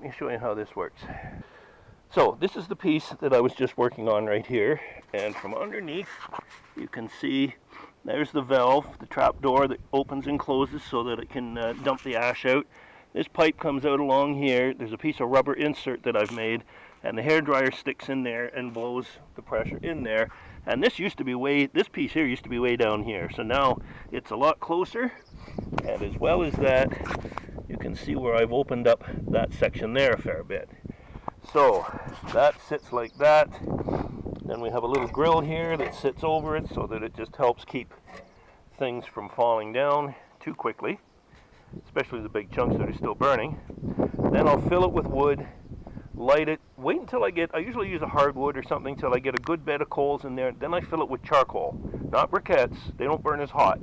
let me show you how this works. So this is the piece that I was just working on right here, and from underneath you can see there's the valve, the trap door that opens and closes so that it can dump the ash out. This pipe comes out along here. There's a piece of rubber insert that I've made, and the hairdryer sticks in there and blows the pressure in there. And this piece here used to be way down here, so now it's a lot closer. And as well as that, you can see where I've opened up that section there a fair bit. So that sits like that. Then we have a little grill here that sits over it so that it just helps keep things from falling down too quickly, especially the big chunks that are still burning. Then I'll fill it with wood, light it, wait until I usually use a hardwood or something till I get a good bed of coals in there. Then I fill it with charcoal, not briquettes. They don't burn as hot.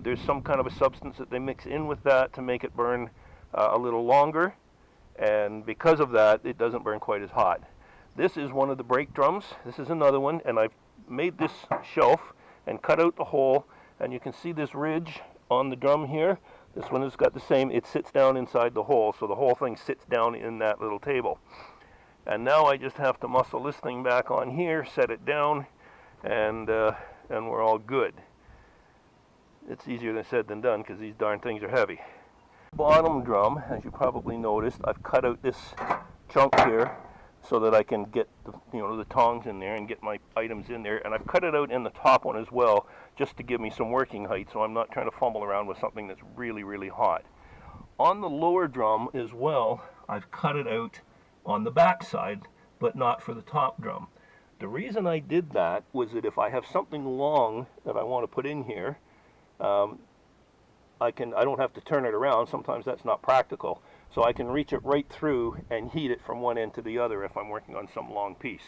There's some kind of a substance that they mix in with that to make it burn a little longer, and because of that it doesn't burn quite as hot. This is one of the brake drums. This is another one, and I've made this shelf and cut out the hole, and you can see this ridge on the drum here. This one has got the same, it sits down inside the hole, so the whole thing sits down in that little table. And now I just have to muscle this thing back on here, set it down, and we're all good. It's easier said than done because these darn things are heavy. Bottom drum, as you probably noticed, I've cut out this chunk here so that I can get the tongs in there and get my items in there, and I've cut it out in the top one as well just to give me some working height so I'm not trying to fumble around with something that's really, really hot. On the lower drum as well, I've cut it out on the back side, but not for the top drum. The reason I did that was that if I have something long that I want to put in here, I don't have to turn it around. Sometimes that's not practical. So I can reach it right through and heat it from one end to the other if I'm working on some long piece.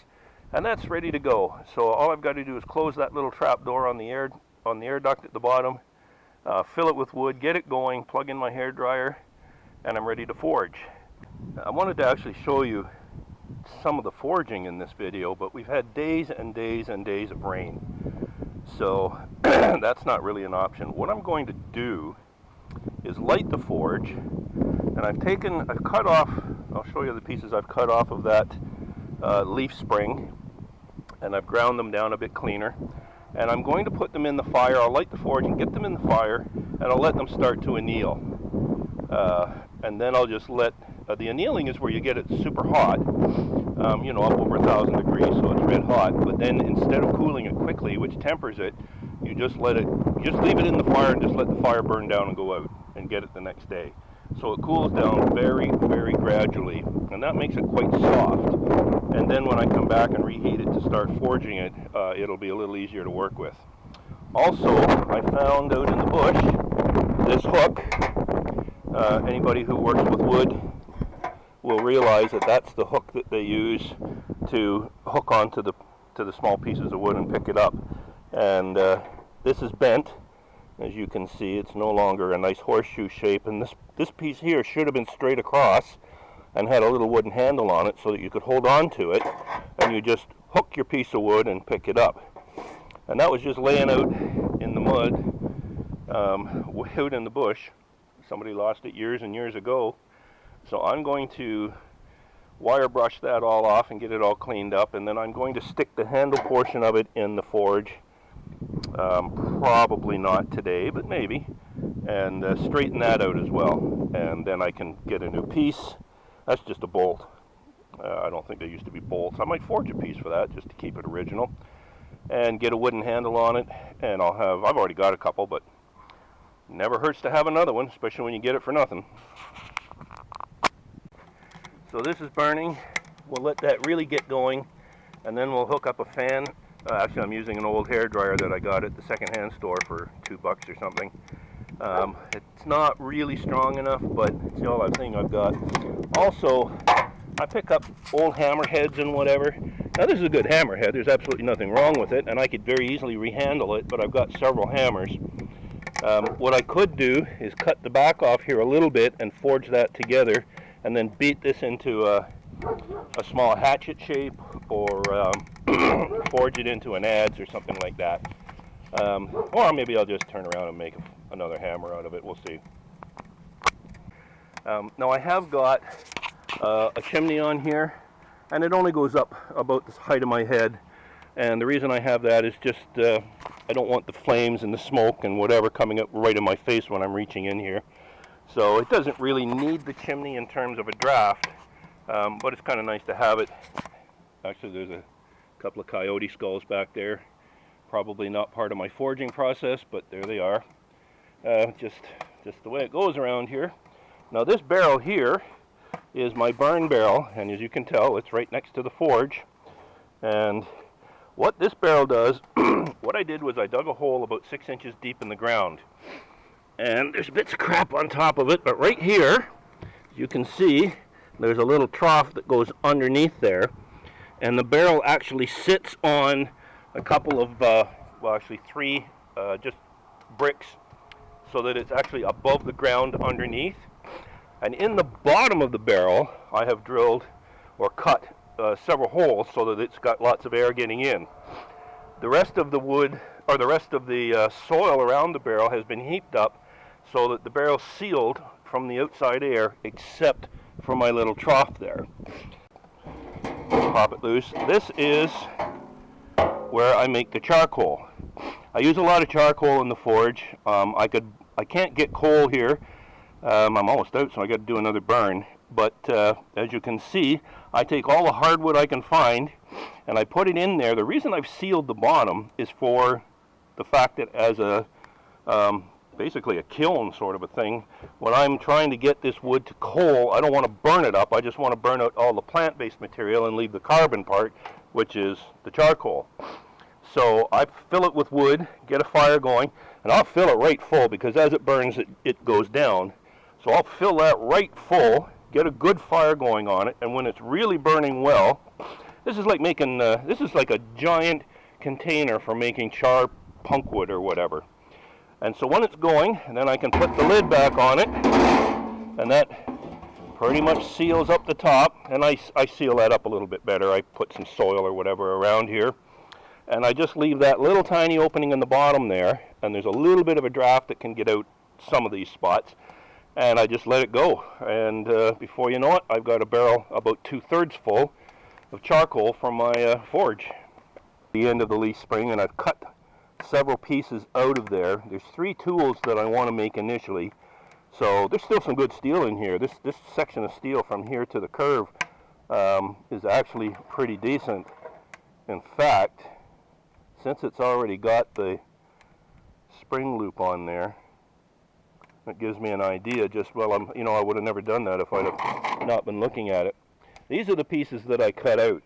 And that's ready to go. So all I've got to do is close that little trap door on the air duct at the bottom, fill it with wood, get it going, plug in my hair dryer, and I'm ready to forge. I wanted to actually show you some of the forging in this video, but we've had days and days and days of rain. So that's not really an option. What I'm going to do is light the forge, and I've cut off, I'll show you the pieces I've cut off of that leaf spring, and I've ground them down a bit cleaner, and I'm going to put them in the fire. I'll light the forge and get them in the fire, and I'll let them start to anneal, and then I'll just let the annealing is where you get it super hot, up over 1,000 degrees, so it's red hot. But then instead of cooling it quickly, which tempers it, you just leave it in the fire and just let the fire burn down and go out and get it the next day. So it cools down very, very gradually, and that makes it quite soft. And then when I come back and reheat it to start forging it, it'll be a little easier to work with. Also, I found out in the bush this hook. Anybody who works with wood will realize that that's the hook that they use to hook onto the small pieces of wood and pick it up. And this is bent. As you can see, it's no longer a nice horseshoe shape, and this piece here should have been straight across and had a little wooden handle on it so that you could hold on to it, and you just hook your piece of wood and pick it up. And that was just laying out in the mud, out in the bush. Somebody lost it years and years ago. So I'm going to wire brush that all off and get it all cleaned up, and then I'm going to stick the handle portion of it in the forge. Probably not today, but maybe, and straighten that out as well, and then I can get a new piece. That's just a bolt. I don't think there used to be bolts. I might forge a piece for that just to keep it original, and get a wooden handle on it, and I've already got a couple, but never hurts to have another one, especially when you get it for nothing. So this is burning. We'll let that really get going, and then we'll hook up a fan. Actually, I'm using an old hair dryer that I got at the secondhand store for $2 or something. It's not really strong enough, but it's the only thing I've got. Also, I pick up old hammerheads and whatever. Now this is a good hammerhead. There's absolutely nothing wrong with it, and I could very easily rehandle it, but I've got several hammers. What I could do is cut the back off here a little bit and forge that together, and then beat this into a small hatchet shape, or forge it into an adze or something like that. Or maybe I'll just turn around and make another hammer out of it. We'll see. Now I have got a chimney on here, and it only goes up about the height of my head. And the reason I have that is just I don't want the flames and the smoke and whatever coming up right in my face when I'm reaching in here. So it doesn't really need the chimney in terms of a draft, but it's kind of nice to have it. Actually, there's a couple of coyote skulls back there. Probably not part of my forging process, but there they are. Just the way it goes around here. Now this barrel here is my burn barrel, and as you can tell, it's right next to the forge. And what this barrel does, what I did was I dug a hole about 6 inches deep in the ground. And there's bits of crap on top of it, but right here, you can see, there's a little trough that goes underneath there. And the barrel actually sits on a couple of, well actually 3 just bricks, so that it's actually above the ground underneath. And in the bottom of the barrel, I have drilled or cut several holes so that it's got lots of air getting in. The rest of the wood, or the rest of the soil around the barrel has been heaped up so that the barrel's sealed from the outside air except for my little trough there. Pop it loose. This is where I make the charcoal. I use a lot of charcoal in the forge. I can't get coal here. I'm almost out, so I got to do another burn. But as you can see, I take all the hardwood I can find and I put it in there. The reason I've sealed the bottom is for the fact that as a basically a kiln sort of a thing, when I'm trying to get this wood to coal, I don't want to burn it up. I just want to burn out all the plant-based material and leave the carbon part, which is the charcoal. So I fill it with wood, get a fire going, and I'll fill it right full because as it burns, it goes down. So I'll fill that right full, get a good fire going on it, and when it's really burning well, this is like making, this is like a giant container for making char punk wood or whatever. And so when it's going, and then I can put the lid back on it, and that pretty much seals up the top, and I seal that up a little bit better. I put some soil or whatever around here, and I just leave that little tiny opening in the bottom there, and there's a little bit of a draft that can get out some of these spots, and I just let it go. And before you know it, I've got a barrel about 2/3 full of charcoal from my forge. The end of the leaf spring, and I've cut several pieces out of there. There's 3 tools that I want to make initially. So there's still some good steel in here. This section of steel from here to the curve is actually pretty decent. In fact, since it's already got the spring loop on there, it gives me an idea just, well, I would have never done that if I'd have not been looking at it. These are the pieces that I cut out.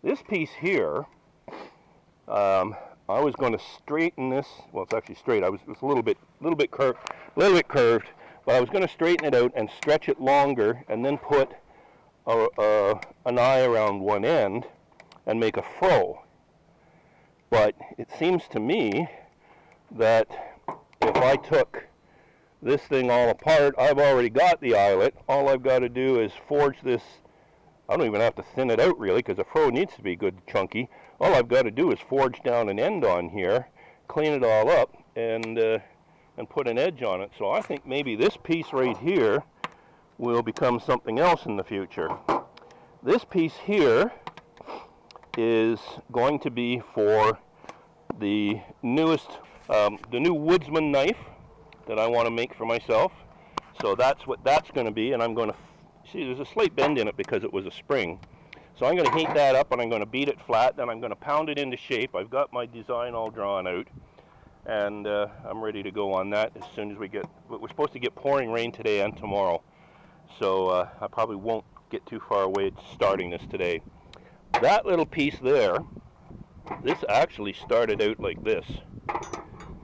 This piece here, I was going to straighten this. Well, it's actually straight. It was a little bit curved, but I was going to straighten it out and stretch it longer, and then put an eye around one end and make a froe. But it seems to me that if I took this thing all apart, I've already got the eyelet. All I've got to do is forge this. I don't even have to thin it out really, because a froe needs to be good chunky. All I've got to do is forge down an end on here, clean it all up, and put an edge on it. So I think maybe this piece right here will become something else in the future. This piece here is going to be for the newest, the new woodsman knife that I want to make for myself. So that's what that's going to be, and I'm going to see there's a slight bend in it because it was a spring. So I'm going to heat that up, and I'm going to beat it flat, then I'm going to pound it into shape. I've got my design all drawn out, and I'm ready to go on that as soon as we get, we're supposed to get pouring rain today and tomorrow. So I probably won't get too far away starting this today. That little piece there, this actually started out like this,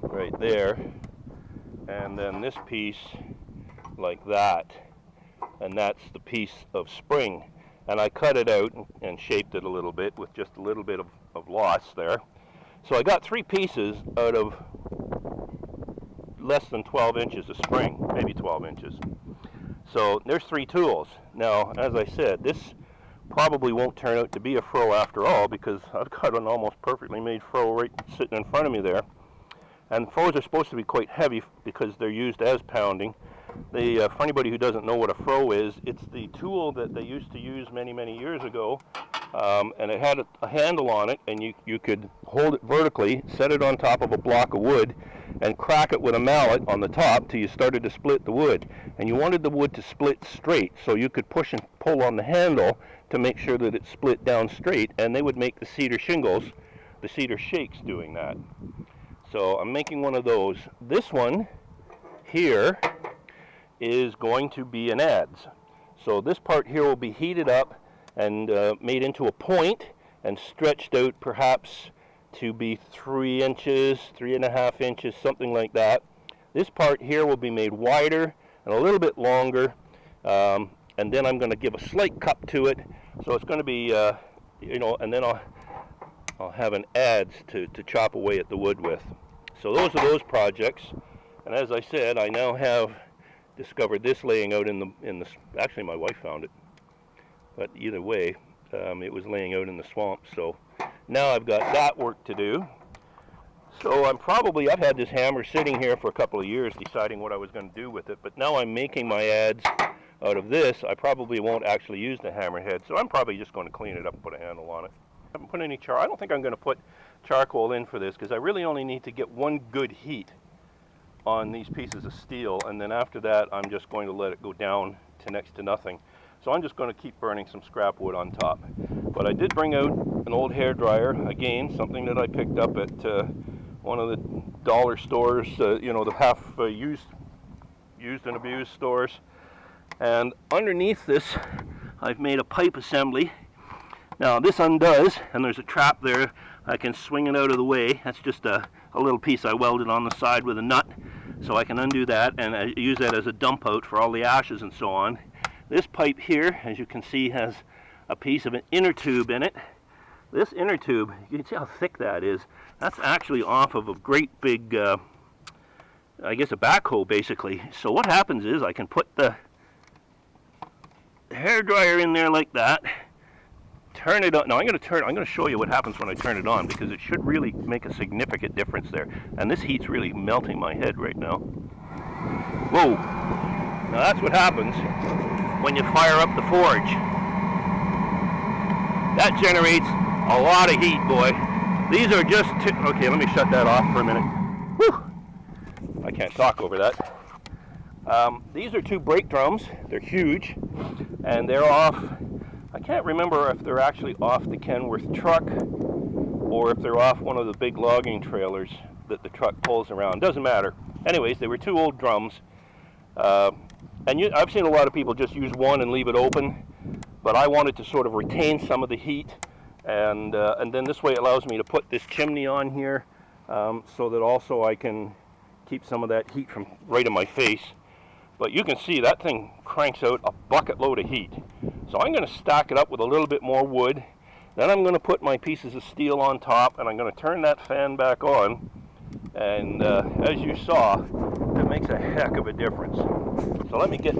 right there, and then this piece like that, and that's the piece of spring. And I cut it out and shaped it a little bit with just a little bit of loss there. So I got 3 pieces out of less than 12 inches of spring, maybe 12 inches. So there's 3 tools. Now, as I said, this probably won't turn out to be a froe after all, because I've got an almost perfectly made froe right sitting in front of me there. And froes are supposed to be quite heavy because they're used as pounding. For anybody who doesn't know what a froe is, it's the tool that they used to use many, many years ago. And it had a handle on it, and you could hold it vertically, set it on top of a block of wood, and crack it with a mallet on the top till you started to split the wood. And you wanted the wood to split straight, so you could push and pull on the handle to make sure that it split down straight, and they would make the cedar shingles, the cedar shakes doing that. So I'm making one of those. This one here is going to be an adze. So this part here will be heated up and made into a point and stretched out perhaps to be 3 inches, 3.5 inches, something like that. This part here will be made wider and a little bit longer, and then I'm going to give a slight cup to it. So it's going to be, and then I'll have an adze to chop away at the wood with. So those are those projects. And as I said, I now have discovered this laying out in the actually my wife found it. But either way, it was laying out in the swamp. So now I've got that work to do. So I've had this hammer sitting here for a couple of years deciding what I was going to do with it. But now I'm making my adze out of this. I probably won't actually use the hammerhead. So I'm probably just going to clean it up and put a handle on it. I haven't put any I don't think I'm going to put charcoal in for this because I really only need to get one good heat on these pieces of steel. And then after that, I'm just going to let it go down to next to nothing. So I'm just going to keep burning some scrap wood on top. But I did bring out an old hairdryer, again, something that I picked up at one of the dollar stores, the half used and abused stores. And underneath this, I've made a pipe assembly. Now this undoes, and there's a trap there. I can swing it out of the way. That's just a little piece I welded on the side with a nut. So I can undo that, and I use that as a dump out for all the ashes and so on. This pipe here, as you can see, has a piece of an inner tube in it. This inner tube, you can see how thick that is. That's actually off of a great big, I guess a backhoe basically. So what happens is I can put the hairdryer in there like that, turn it on. Now I'm going to show you what happens when I turn it on, because it should really make a significant difference there. And this heat's really melting my head right now. Whoa! Now that's what happens when you fire up the forge. That generates a lot of heat, boy. These are just okay, let me shut that off for a minute. Whew! I can't talk over that. These are 2 brake drums. They're huge, and they're off. I can't remember if they're actually off the Kenworth truck or if they're off one of the big logging trailers that the truck pulls around. Doesn't matter. Anyways, they were 2 old drums. I've seen a lot of people just use one and leave it open, but I wanted to sort of retain some of the heat, and then this way it allows me to put this chimney on here, so that also I can keep some of that heat from right in my face. But you can see that thing cranks out a bucket load of heat. So I'm going to stack it up with a little bit more wood. Then I'm going to put my pieces of steel on top, and I'm going to turn that fan back on. And as you saw, it makes a heck of a difference. So let me get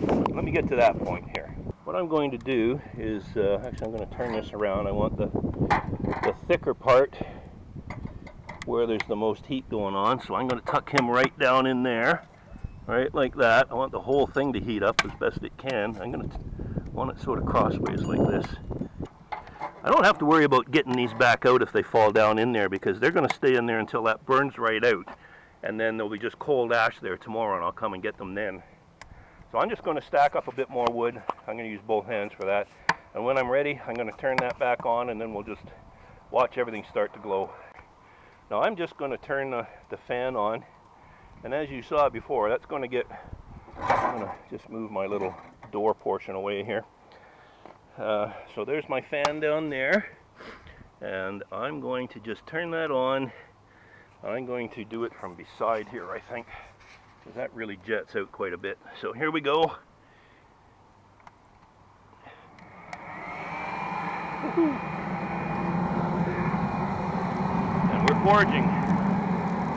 to that point here. What I'm going to do is, actually I'm going to turn this around. I want the thicker part where there's the most heat going on. So I'm going to tuck him right down in there, right like that. I want the whole thing to heat up as best it can. I'm going to want it sort of crossways like this. I don't have to worry about getting these back out if they fall down in there, because they're going to stay in there until that burns right out. And then there'll be just cold ash there tomorrow, and I'll come and get them then. So I'm just going to stack up a bit more wood. I'm going to use both hands for that. And when I'm ready, I'm going to turn that back on, and then we'll just watch everything start to glow. Now I'm just going to turn the fan on. And as you saw before, that's going to get... I'm going to just move my little door portion away here. So there's my fan down there, and I'm going to just turn that on. I'm going to do it from beside here, I think, because that really jets out quite a bit. So here we go. And we're forging,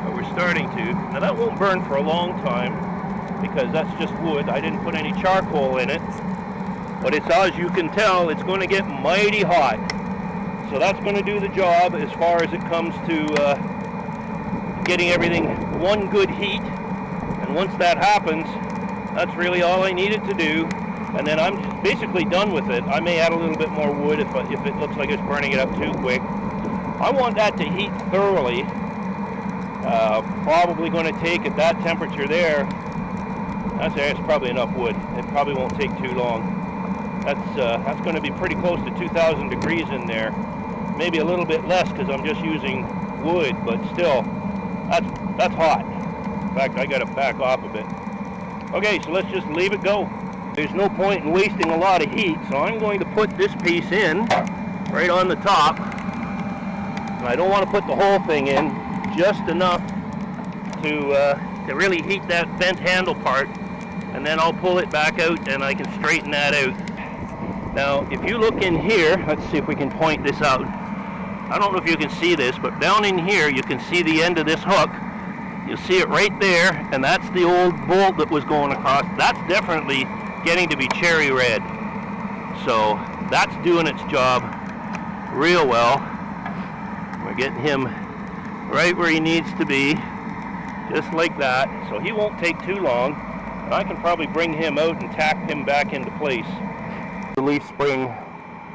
but we're starting to. Now that won't burn for a long time, because that's just wood. I didn't put any charcoal in it. But it's, as you can tell, it's going to get mighty hot. So that's going to do the job as far as it comes to getting everything one good heat. And once that happens, That's really all I needed to do, and then I'm just basically done with it. I may add a little bit more wood if it looks like it's burning it up too quick. I want that to heat thoroughly. Probably going to take at that temperature there. That's probably enough wood. It probably won't take too long. That's going to be pretty close to 2,000 degrees in there. Maybe a little bit less because I'm just using wood, but still, that's hot. In fact, I got to back off a bit. Okay, so let's just leave it go. There's no point in wasting a lot of heat, so I'm going to put this piece in right on the top. And I don't want to put the whole thing in, just enough to really heat that bent handle part, and then I'll pull it back out and I can straighten that out. Now, if you look in here, let's see if we can point this out. I don't know if you can see this, but down in here you can see the end of this hook. You'll see it right there, and that's the old bolt that was going across. That's definitely getting to be cherry red. So that's doing its job real well. We're getting him right where he needs to be, just like that. So he won't take too long. And I can probably bring him out and tack him back into place. The leaf spring,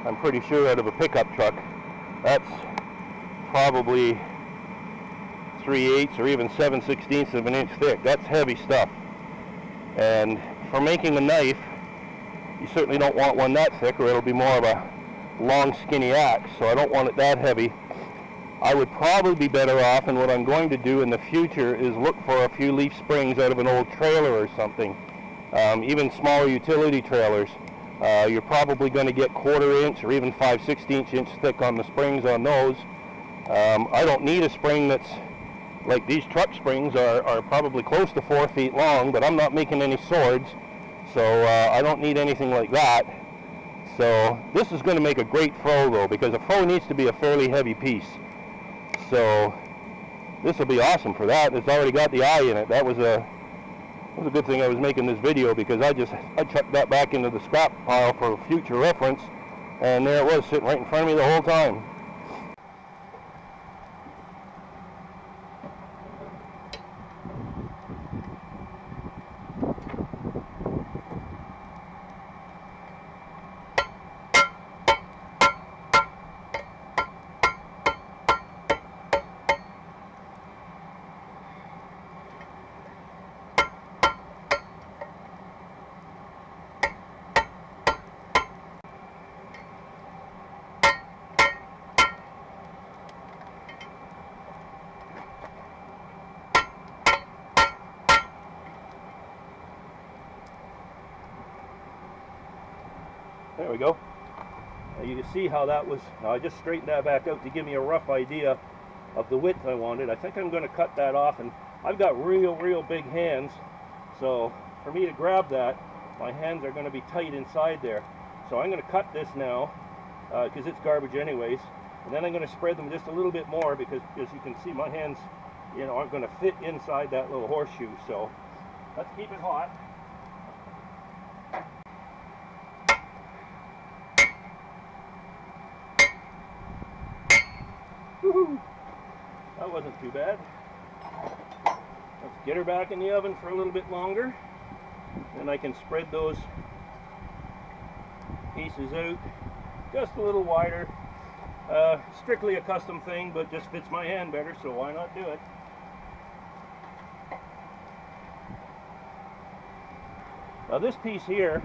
I'm pretty sure, out of a pickup truck. That's probably 3/8 or even 7/16 of an inch thick. That's heavy stuff. And for making a knife, you certainly don't want one that thick, or it'll be more of a long, skinny axe. So I don't want it that heavy. I would probably be better off, and what I'm going to do in the future is look for a few leaf springs out of an old trailer or something. Even smaller utility trailers. You're probably going to get 1/4 inch or even 5/16 inch thick on the springs on those. I don't need a spring that's like these truck springs are probably close to 4 feet long, but I'm not making any swords, so I don't need anything like that. So this is going to make a great froe though, because a froe needs to be a fairly heavy piece. So this will be awesome for that. It's already got the eye in it. That was a good thing I was making this video, because I chucked that back into the scrap pile for future reference, and there it was sitting right in front of me the whole time. There we go. Now you can see how that was. Now I just straightened that back out to give me a rough idea of the width I wanted. I think I'm going to cut that off, and I've got real big hands, so for me to grab that, my hands are going to be tight inside there. So I'm going to cut this now, because it's garbage anyways, and then I'm going to spread them just a little bit more, because as you can see, my hands, aren't going to fit inside that little horseshoe. So let's keep it hot. Woohoo! That wasn't too bad. Let's get her back in the oven for a little bit longer. Then I can spread those pieces out just a little wider. Strictly a custom thing, but just fits my hand better, so why not do it? Now this piece here,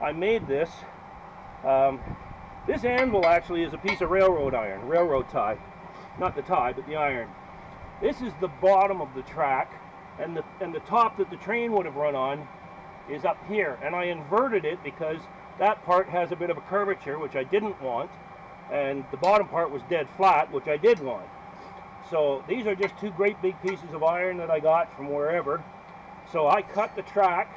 I made this. This anvil actually is a piece of railroad iron, railroad tie. Not the tie, but the iron. This is the bottom of the track, and the top that the train would have run on is up here. And I inverted it because that part has a bit of a curvature, which I didn't want, and the bottom part was dead flat, which I did want. So these are just two great big pieces of iron that I got from wherever. So I cut the track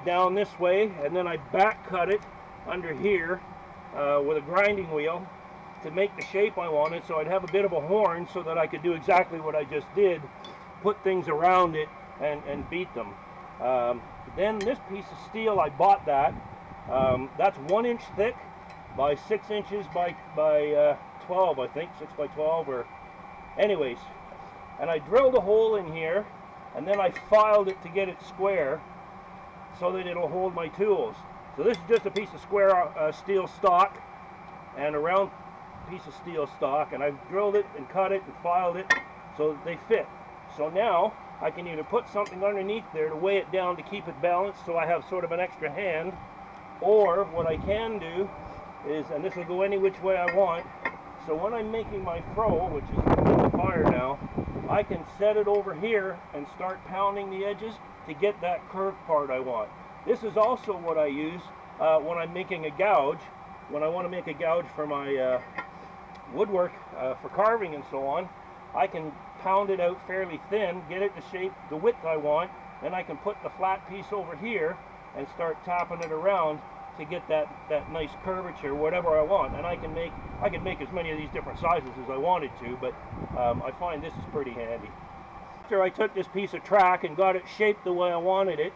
down this way, and then I back cut it under here with a grinding wheel to make the shape I wanted, so I'd have a bit of a horn so that I could do exactly what I just did, put things around it and beat them. Then this piece of steel, I bought that. That's 1 inch thick by 6 inches by 12, I think, 6 by 12, or anyways. And I drilled a hole in here, and then I filed it to get it square. so that it'll hold my tools. So this is just a piece of square steel stock and a round piece of steel stock, and I've drilled it and cut it and filed it so that they fit. So now I can either put something underneath there to weigh it down to keep it balanced so I have sort of an extra hand, or what I can do is, and this will go any which way I want, so when I'm making my froe, which is on the fire now, I can set it over here and start pounding the edges to get that curved part I want. This is also what I use when I'm making a gouge, when I want to make a gouge for my woodwork for carving and so on. I can pound it out fairly thin, get it the shape, the width I want, then I can put the flat piece over here and start tapping it around to get that nice curvature, whatever I want. And I can make as many of these different sizes as I wanted to, but I find this is pretty handy. After I took this piece of track and got it shaped the way I wanted it,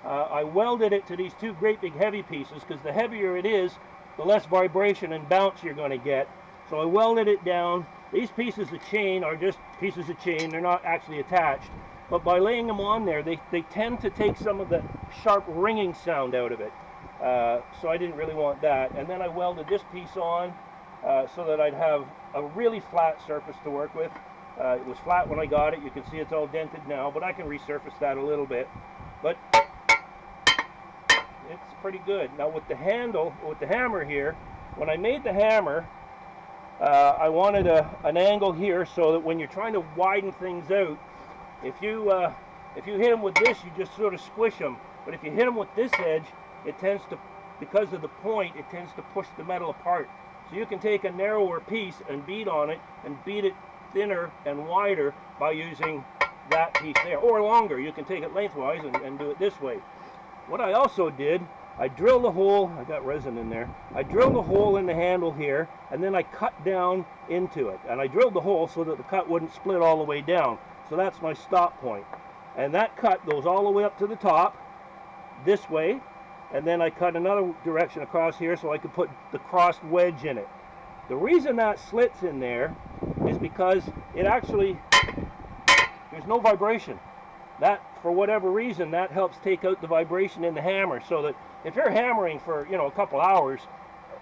I welded it to these two great big heavy pieces, because the heavier it is, the less vibration and bounce you're going to get. So I welded it down. These pieces of chain are just pieces of chain, they're not actually attached. But by laying them on there, they tend to take some of the sharp ringing sound out of it. So I didn't really want that. And then I welded this piece on so that I'd have a really flat surface to work with. It was flat when I got it. You can see it's all dented now, but I can resurface that a little bit. But it's pretty good. Now with the handle, with the hammer here, when I made the hammer, I wanted an angle here so that when you're trying to widen things out, if you hit them with this, you just sort of squish them. But if you hit them with this edge, it tends to, because of the point, it tends to push the metal apart. So you can take a narrower piece and beat on it and beat it thinner and wider by using that piece there. Or longer, you can take it lengthwise and do it this way. What I also did, I drilled a hole, I got resin in there, I drilled a hole in the handle here, and then I cut down into it. And I drilled the hole so that the cut wouldn't split all the way down. So that's my stop point. And that cut goes all the way up to the top, this way, and then I cut another direction across here so I could put the crossed wedge in it. The reason that slits in there is because it actually, there's no vibration. That, for whatever reason, that helps take out the vibration in the hammer, so that if you're hammering for, a couple hours,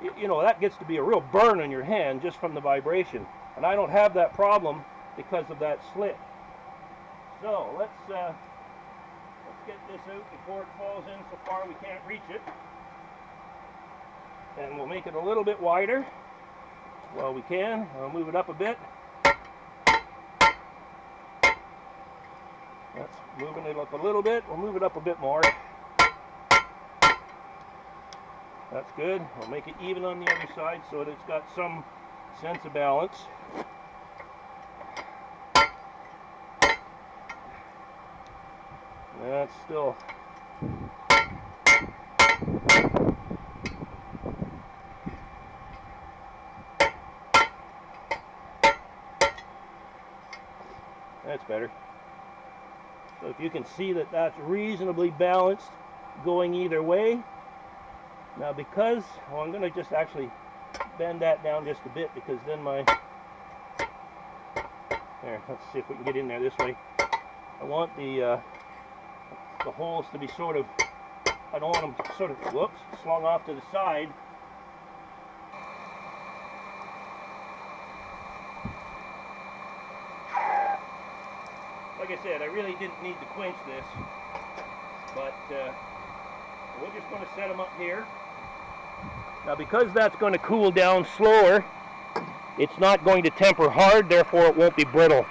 that gets to be a real burn on your hand just from the vibration. And I don't have that problem because of that slit. So let's get this out before it falls in so far we can't reach it. And we'll make it a little bit wider while we can. I'll move it up a bit. That's moving it up a little bit. We'll move it up a bit more. That's good. I'll make it even on the other side so that it's got some sense of balance. That's still that's better. So if you can see that that's reasonably balanced going either way. Now because, I'm going to just actually bend that down just a bit, because then there, let's see if we can get in there this way. I want the holes to be sort of, I don't want them sort of, slung off to the side. Like I said, I really didn't need to quench this, but we're just going to set them up here. Now because that's going to cool down slower, it's not going to temper hard, therefore it won't be brittle.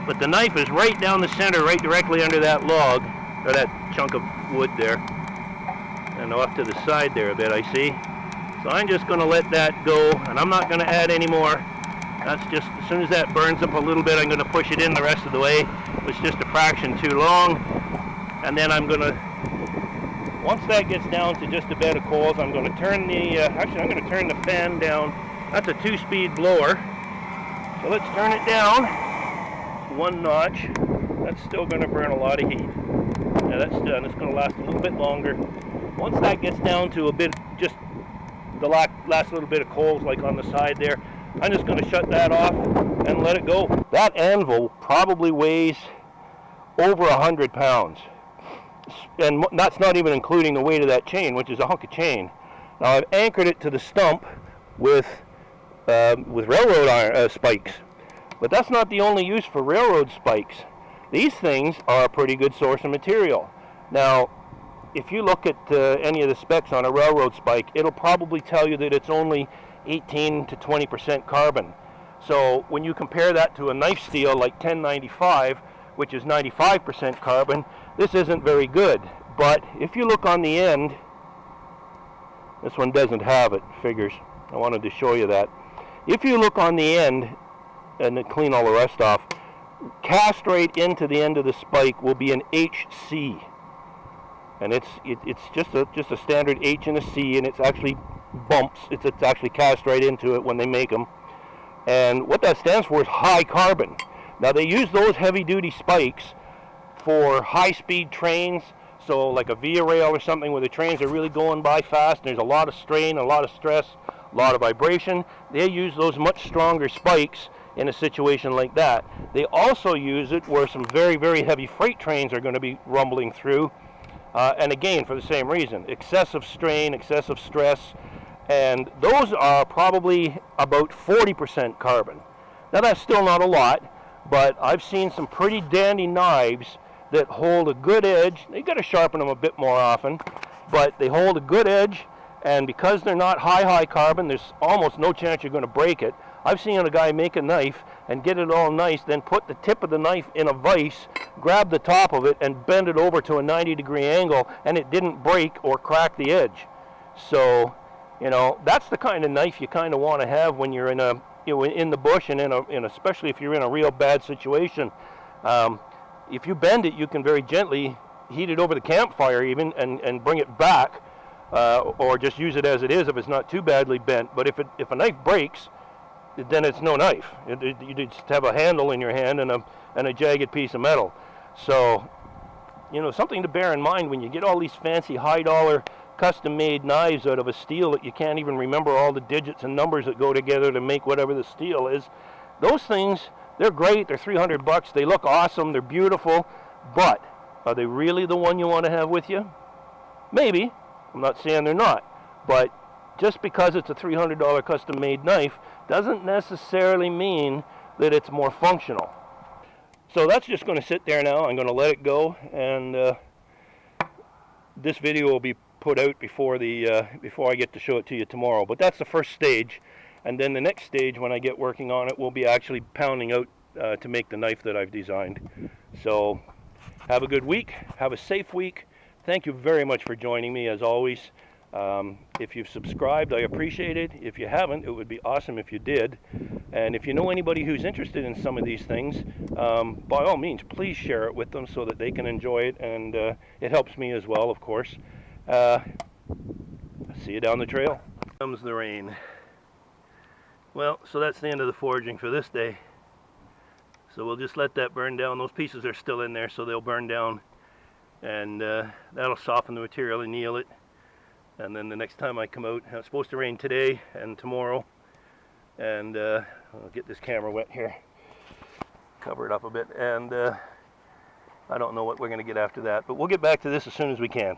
But the knife is right down the center, right directly under that log, or that chunk of wood there, and off to the side there a bit, I see. So I'm just going to let that go, and I'm not going to add any more. That's just, as soon as that burns up a little bit, I'm going to push it in the rest of the way. It's just a fraction too long, and then I'm going to, once that gets down to just a bed of coals, I'm going to turn the, I'm going to turn the fan down. That's a 2-speed blower. So let's turn it down 1 notch. That's still going to burn a lot of heat. Now that's done. It's going to last a little bit longer. Once that gets down to a bit, just the last little bit of coals like on the side there, I'm just going to shut that off and let it go. That anvil probably weighs over 100 pounds. and that's not even including the weight of that chain, which is a hunk of chain. Now I've anchored it to the stump with railroad iron, spikes, but that's not the only use for railroad spikes. These things are a pretty good source of material. Now, if you look at any of the specs on a railroad spike, it'll probably tell you that it's only 18 to 20% carbon. So when you compare that to a knife steel like 1095, which is 95% carbon, this isn't very good. But if you look on the end, this one doesn't have it, figures. I wanted to show you that. If you look on the end and then clean all the rest off, cast right into the end of the spike will be an HC. And it's just a standard H and a C, and it's actually bumps. It's actually cast right into it when they make them. And what that stands for is high carbon. Now they use those heavy-duty spikes for high-speed trains, so like a via rail or something where the trains are really going by fast and there's a lot of strain, a lot of stress, a lot of vibration. They use those much stronger spikes in a situation like that. They also use it where some very, very heavy freight trains are going to be rumbling through, and again for the same reason, excessive strain, excessive stress, and those are probably about 40% carbon. Now that's still not a lot, but I've seen some pretty dandy knives that hold a good edge. They got to sharpen them a bit more often, but they hold a good edge, and because they're not high carbon, there's almost no chance you're going to break it. I've seen a guy make a knife and get it all nice, then put the tip of the knife in a vise, grab the top of it, and bend it over to a 90-degree angle, and it didn't break or crack the edge. So, you know, that's the kind of knife you kind of want to have when you're in a, you know, in the bush, and especially if you're in a real bad situation. If you bend it, you can very gently heat it over the campfire even and bring it back, or just use it as it is if it's not too badly bent. But if a knife breaks, then it's no knife. You just have a handle in your hand and a jagged piece of metal. So, you know, something to bear in mind when you get all these fancy high-dollar custom-made knives out of a steel that you can't even remember all the digits and numbers that go together to make whatever the steel is. Those things, they're great. They're $300. They look awesome. They're beautiful. But are they really the one you want to have with you? Maybe. I'm not saying they're not. But just because it's a $300 custom-made knife doesn't necessarily mean that it's more functional. So that's just going to sit there now. I'm going to let it go, and this video will be put out before I get to show it to you tomorrow. But that's the first stage, and then the next stage when I get working on it will be actually pounding out to make the knife that I've designed. So have a good week. Have a safe week. Thank you very much for joining me as always. If you've subscribed, I appreciate it. If you haven't, it would be awesome if you did. And if you know anybody who's interested in some of these things, by all means, please share it with them so that they can enjoy it, and it helps me as well, of course. See you down the trail. Here comes the rain. Well, so that's the end of the foraging for this day. So we'll just let that burn down. Those pieces are still in there, so they'll burn down, and that'll soften the material, anneal it. And then the next time I come out, it's supposed to rain today and tomorrow. And I'll get this camera wet here, cover it up a bit, and I don't know what we're going to get after that, but we'll get back to this as soon as we can.